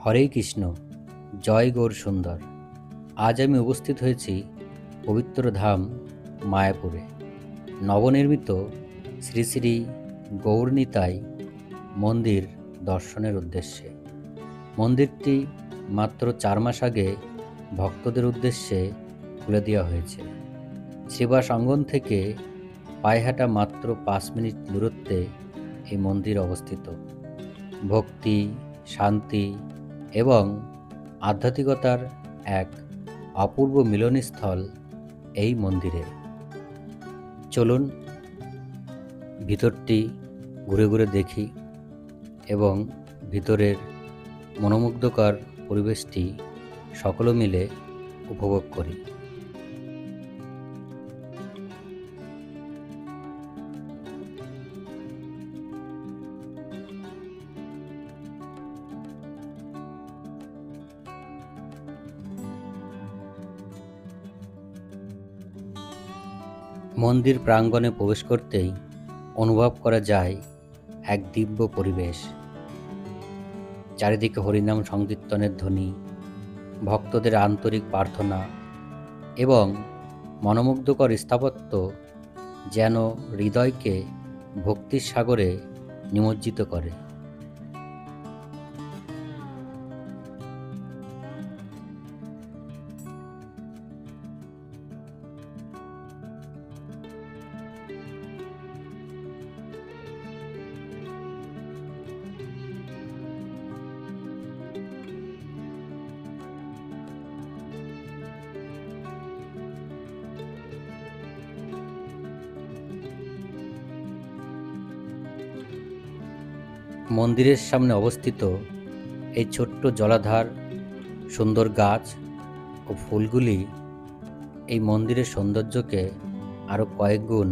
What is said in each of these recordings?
হরে কৃষ্ণ, জয় গৌর সুন্দর। আজ আমি উপস্থিত হয়েছি পবিত্র ধাম মায়াপুরে নবনির্মিত শ্রী শ্রী গৌরনিতাই মন্দির দর্শনের উদ্দেশ্যে। মন্দিরটি মাত্র 4 মাস আগে ভক্তদের উদ্দেশ্যে খুলে দেওয়া হয়েছে। শ্রীবাস অঙ্গন থেকে পায়ে হাঁটা মাত্র 5 মিনিট দূরত্বে এই মন্দির অবস্থিত। ভক্তি, শান্তি এবং আধ্যাত্মিকতার এক অপূর্ব মিলনস্থল এই মন্দিরে। চলুন ভিতরটি ঘুরে ঘুরে দেখি এবং ভিতরের মনোমুগ্ধকর পরিবেশটি সকলে মিলে উপভোগ করি। মন্দির প্রাঙ্গণে প্রবেশ করতেই অনুভব করা যায় এক দিব্য পরিবেশ। চারিদিকে হরিনাম সংকীর্তনের ধ্বনি, ভক্তদের আন্তরিক প্রার্থনা এবং মনোমুগ্ধকর স্থাপত্য যেন হৃদয়কে ভক্তির সাগরে নিমজ্জিত করে। মন্দিরের সামনে অবস্থিত এই ছোট্ট জলাধার, সুন্দর গাছ ও ফুলগুলি এই মন্দিরের সৌন্দর্যকে আরও কয়েক গুণ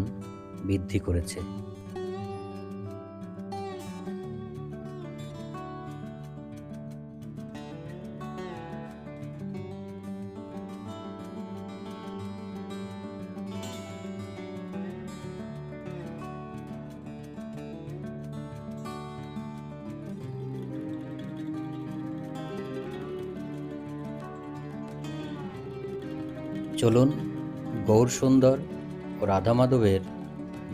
বৃদ্ধি করেছে। চলুন গৌর সুন্দর ও রাধা মাধবের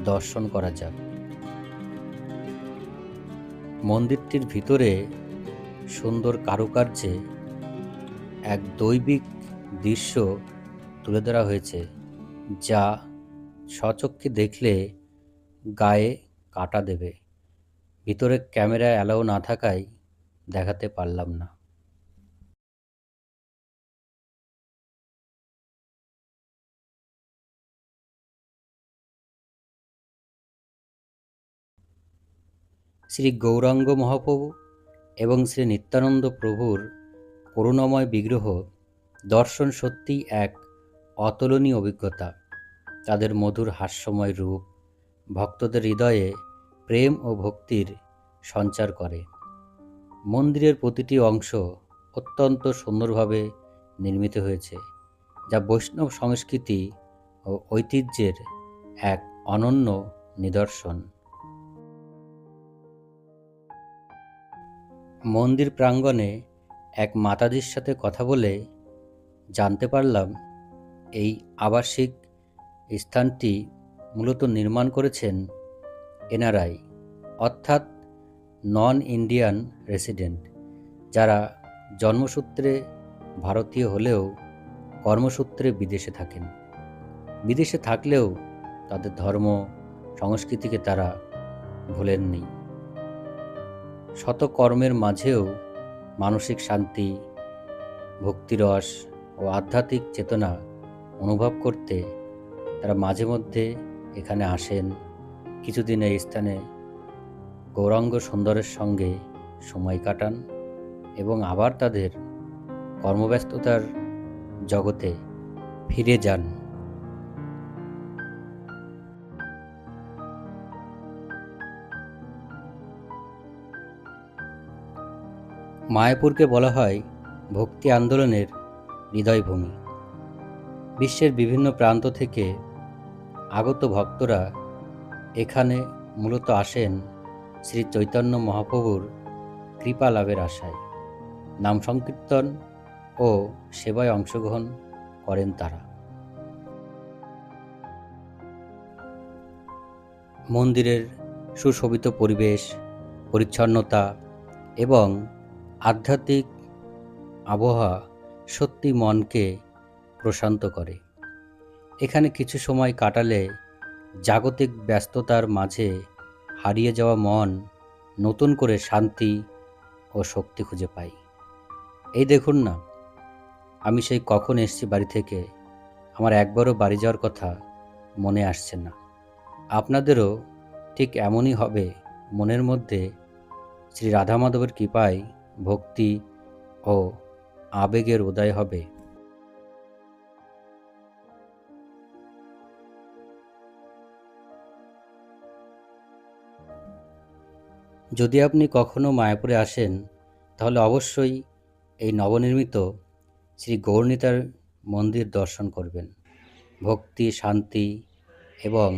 দর্শন করা যাক। মন্দিরটির ভিতরে সুন্দর কারুকার্যে এক দৈবিক দৃশ্য তুলে ধরা হয়েছে, যা স্বচক্ষে দেখলে গায়ে কাঁটা দেবে। ভিতরে ক্যামেরা অ্যালাউ না থাকায় দেখাতে পারলাম না। শ্রী গৌরাঙ্গ মহাপ্রভু এবং শ্রী নিত্যানন্দ প্রভুর করুণাময় বিগ্রহ দর্শন সত্যিই এক অতুলনীয় অভিজ্ঞতা। তাদের মধুর হাস্যময় রূপ ভক্তদের হৃদয়ে প্রেম ও ভক্তির সঞ্চার করে। মন্দিরের প্রতিটি অংশ অত্যন্ত সুন্দরভাবে নির্মিত হয়েছে, যা বৈষ্ণব সংস্কৃতি ও ঐতিহ্যের এক অনন্য নিদর্শন। মন্দির প্রাঙ্গণে এক মাতাজির সাথে কথা বলে জানতে পারলাম এই আবাসিক স্থানটি মূলত নির্মাণ করেছেন এনআরআই, অর্থাৎ নন ইন্ডিয়ান রেসিডেন্ট, যারা জন্মসূত্রে ভারতীয় হলেও কর্মসূত্রে বিদেশে থাকেন। বিদেশে থাকলেও তাদের ধর্ম সংস্কৃতিকে তারা ভোলেননি। শত কর্মের মাঝেও মানসিক শান্তি, ভক্তিরস ও আধ্যাত্মিক চেতনা অনুভব করতে তারা মাঝে মধ্যে এখানে আসেন। কিছুদিন এই স্থানে গৌরাঙ্গ সুন্দরের সঙ্গে সময় কাটান এবং আবার তাদের কর্মব্যস্ততার জগতে ফিরে যান। মায়াপুরকে বলা হয় ভক্তি আন্দোলনের হৃদয়ভূমি। বিশ্বের বিভিন্ন প্রান্ত থেকে আগত ভক্তরা এখানে মূলত আসেন শ্রী চৈতন্য মহাপ্রভুর কৃপা লাভের আশায়। নাম সংকীর্তন ও সেবায় অংশগ্রহণ করেন তারা। মন্দিরের সুশোভিত পরিবেশ, পরিচ্ছন্নতা এবং আধ্যাত্মিক আবহাওয়া সত্যি মনকে প্রশান্ত করে। এখানে কিছু সময় কাটালে জাগতিক ব্যস্ততার মাঝে হারিয়ে যাওয়া মন নতুন করে শান্তি ও শক্তি খুঁজে পায়। এই দেখুন না, আমি সেই কখন এসেছি বাড়ি থেকে, আমার একবারও বাড়ি যাওয়ার কথা মনে আসছে না। আপনাদেরও ঠিক এমনই হবে, মনের মধ্যে শ্রী রাধা মাধবের কৃপায় ভক্তি ও আবেগের উদয় হবে। যদি আপনি কখনো মায়াপুরে আসেন, তাহলে অবশ্যই এই নবনির্মিত শ্রী গৌরনীতার মন্দির দর্শন করবেন। ভক্তি, শান্তি এবং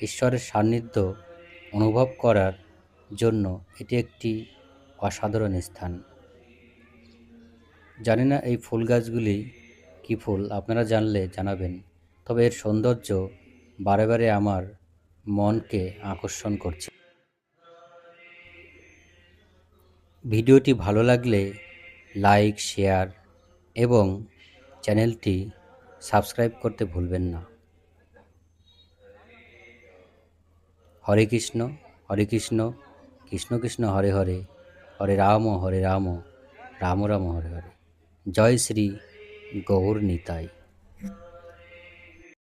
ঈশ্বরের সান্নিধ্য অনুভব করার জন্য এটি একটি অসাধারণ স্থান। জানি না এই ফুল গাছগুলি কী ফুল, আপনারা জানলে জানাবেন। তবে এর সৌন্দর্য বারে বারে আমার মনকে আকর্ষণ করছে। ভিডিওটি ভালো লাগলে লাইক, শেয়ার এবং চ্যানেলটি সাবস্ক্রাইব করতে ভুলবেন না। হরে কৃষ্ণ, হরে কৃষ্ণ, কৃষ্ণ কৃষ্ণ হরে হরে, হরে রাম, রাম রাম হরে হরে। জয় শ্রী গৌর নিতাই।